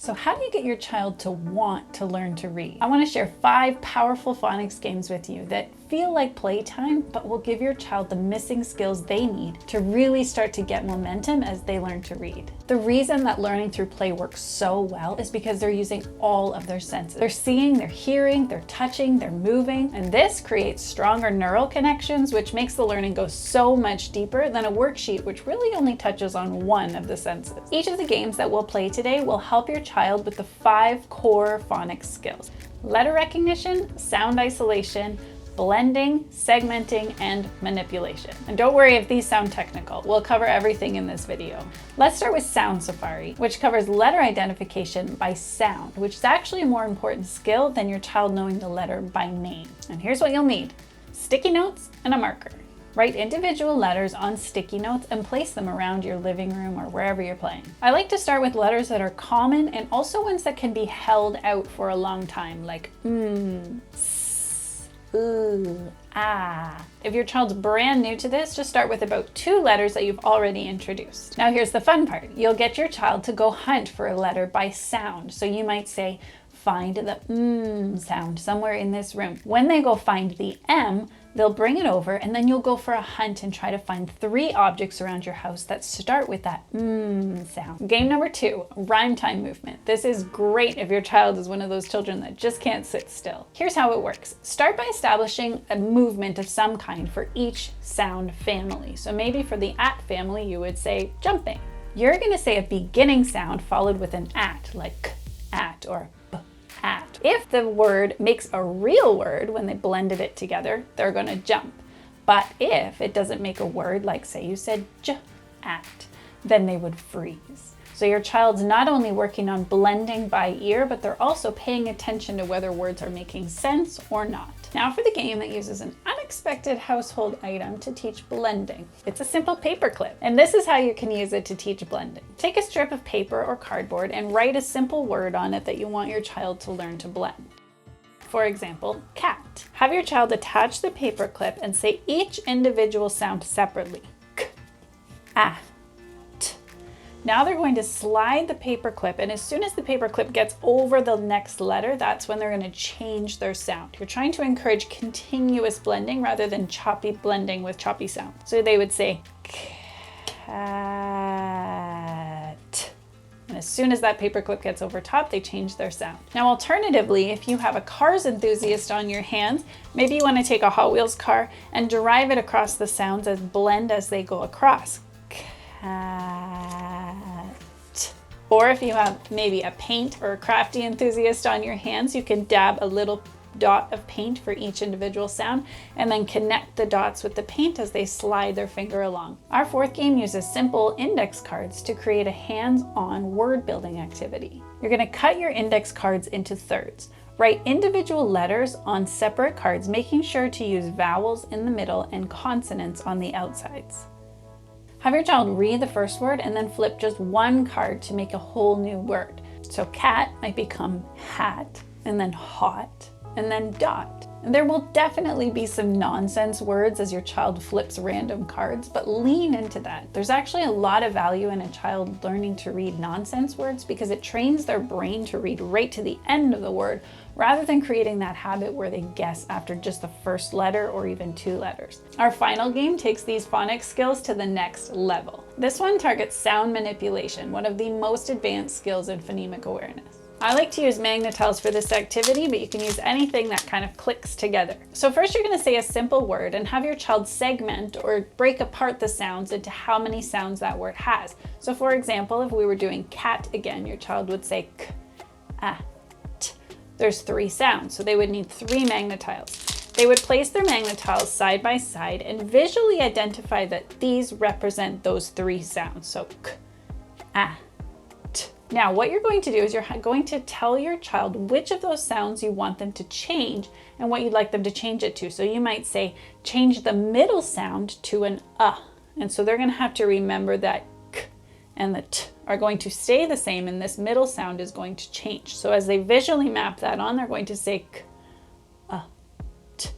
So how do you get your child to want to learn to read? I want to share 5 powerful phonics games with you that feel like playtime, but will give your child the missing skills they need to really start to get momentum as they learn to read. The reason that learning through play works so well is because they're using all of their senses. They're seeing, they're hearing, they're touching, they're moving, and this creates stronger neural connections, which makes the learning go so much deeper than a worksheet, which really only touches on one of the senses. Each of the games that we'll play today will help your child with the 5 core phonics skills: letter recognition, sound isolation, blending, segmenting, and manipulation. And don't worry if these sound technical, we'll cover everything in this video. Let's start with Sound Safari, which covers letter identification by sound, which is actually a more important skill than your child knowing the letter by name. And here's what you'll need: sticky notes and a marker. Write individual letters on sticky notes and place them around your living room or wherever you're playing. I like to start with letters that are common and also ones that can be held out for a long time, like ooh, ah. If your child's brand new to this, just start with about 2 letters that you've already introduced. Now here's the fun part. You'll get your child to go hunt for a letter by sound. So you might say, find the sound somewhere in this room. When they go find the M, they'll bring it over, and then you'll go for a hunt and try to find 3 objects around your house that start with that sound. Game number 2, rhyme time movement. This is great if your child is one of those children that just can't sit still. Here's how it works. Start by establishing a movement of some kind for each sound family. So maybe for the at family, you would say jumping. You're going to say a beginning sound followed with an at, like k, at, or at. If the word makes a real word when they blended it together, they're going to jump. But if it doesn't make a word, like say you said at, then they would freeze. So your child's not only working on blending by ear, but they're also paying attention to whether words are making sense or not. Now for the game that uses an unexpected household item to teach blending. It's a simple paper clip, and this is how you can use it to teach blending. Take a strip of paper or cardboard and write a simple word on it that you want your child to learn to blend. For example, cat. Have your child attach the paper clip and say each individual sound separately. K, ah, t. Now they're going to slide the paper clip, and as soon as the paper clip gets over the next letter, that's when they're going to change their sound. You're trying to encourage continuous blending rather than choppy blending with choppy sound. So they would say cat. And as soon as that paper clip gets over top, they change their sound. Now, alternatively, if you have a Cars enthusiast on your hands, maybe you want to take a Hot Wheels car and drive it across the sounds as blend as they go across. Cat. Or if you have maybe a paint or a crafty enthusiast on your hands, you can dab a little dot of paint for each individual sound and then connect the dots with the paint as they slide their finger along. Our 4th game uses simple index cards to create a hands-on word building activity. You're going to cut your index cards into thirds. Write individual letters on separate cards, making sure to use vowels in the middle and consonants on the outsides. Have your child read the first word and then flip just 1 card to make a whole new word. So cat might become hat, and then hot, and then dot. And there will definitely be some nonsense words as your child flips random cards, but lean into that. There's actually a lot of value in a child learning to read nonsense words because it trains their brain to read right to the end of the word rather than creating that habit where they guess after just the first letter or even 2 letters. Our final game takes these phonics skills to the next level. This one targets sound manipulation, one of the most advanced skills in phonemic awareness. I like to use Magna-Tiles for this activity, but you can use anything that kind of clicks together. So first you're going to say a simple word and have your child segment or break apart the sounds into how many sounds that word has. So for example, if we were doing cat again, your child would say k, ah, t. There's 3 sounds, so they would need 3 Magna-Tiles. They would place their Magna-Tiles side by side and visually identify that these represent those 3 sounds. So k, ah, t. Now what you're going to do is you're going to tell your child which of those sounds you want them to change and what you'd like them to change it to. So you might say, change the middle sound to an And so they're going to have to remember that k and the t are going to stay the same and this middle sound is going to change. So as they visually map that on, they're going to say k, t,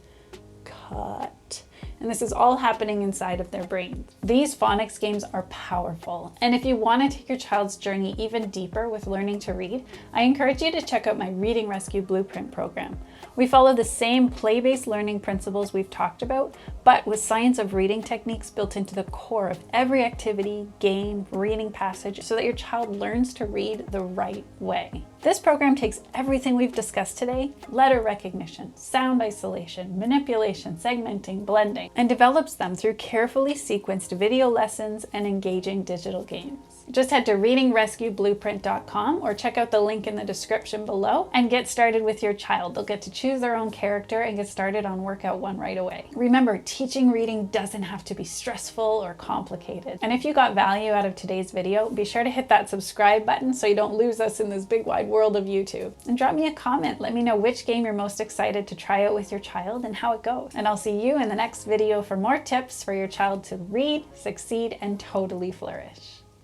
cut. and this is all happening inside of their brains. These phonics games are powerful, and if you want to take your child's journey even deeper with learning to read, I encourage you to check out my Reading Rescue Blueprint program. We follow the same play-based learning principles we've talked about, but with science of reading techniques built into the core of every activity, game, reading passage, so that your child learns to read the right way. This program takes everything we've discussed today, letter recognition, sound isolation, manipulation, segmenting, blending, and develops them through carefully sequenced video lessons and engaging digital games. Just head to readingrescueblueprint.com or check out the link in the description below and get started with your child. They'll get to choose their own character and get started on workout 1 right away. Remember, teaching reading doesn't have to be stressful or complicated. And if you got value out of today's video, be sure to hit that subscribe button so you don't lose us in this big wide world of YouTube. And drop me a comment. Let me know which game you're most excited to try out with your child and how it goes. And I'll see you in the next video for more tips for your child to read, succeed, and totally flourish.